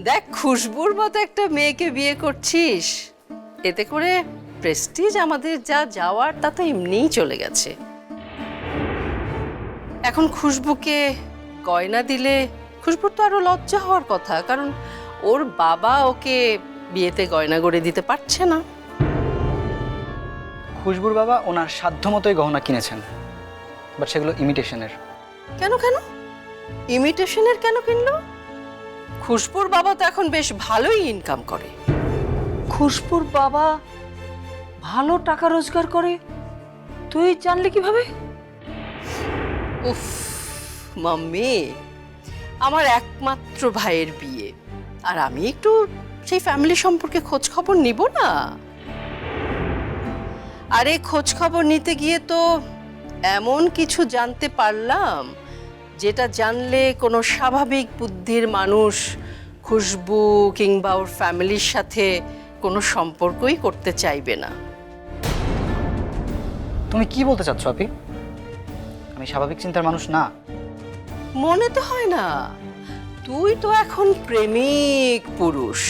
দেখ, খুশবুর মতো একটা মেয়েকে বিয়ে করছিস, এতে করে প্রেস্টিজ আমাদের যা যাওয়ার তা তো এমনিই চলে গেছে। এখন খুশবুকে গয়না দিলে খুশবুর তো আরো লজ্জা হওয়ার কথা, কারণ ওর বাবা ওকে বিয়েতে গয়না গড়ে দিতে পারছে না। খুশবুর বাবা ওনার সাধ্য মতোই গহনা কিনেছেন, বাট সেগুলো ইমিটেশনের। কেন কেন ইমিটেশনের কেন কিনলো? খুশবুর বাবা তো এখন বেশ ভালোই ইনকাম করে। খুশবুর বাবা ভালো টাকা রোজগার করে, তুই জানলি কিভাবে? উফ মাম্মি, আমার একমাত্র ভাইয়ের বিয়ে, আর আমি একটু সেই ফ্যামিলি সম্পর্কে খোঁজ খবর নিব না? আরে খোঁজ খবর নিতে গিয়ে তো এমন কিছু জানতে পারলাম যেটা জানলে কোনো স্বাভাবিক বুদ্ধির মানুষ খুশবু কিংবা ওর ফ্যামিলির সাথে কোনো সম্পর্কই করতে চাইবে না। তুমি কি বলতে চাচ্ছ আপি? আমি স্বাভাবিক চিন্তার মানুষ না। মনে তো হয় না, তুই তো এখন প্রেমিক পুরুষ।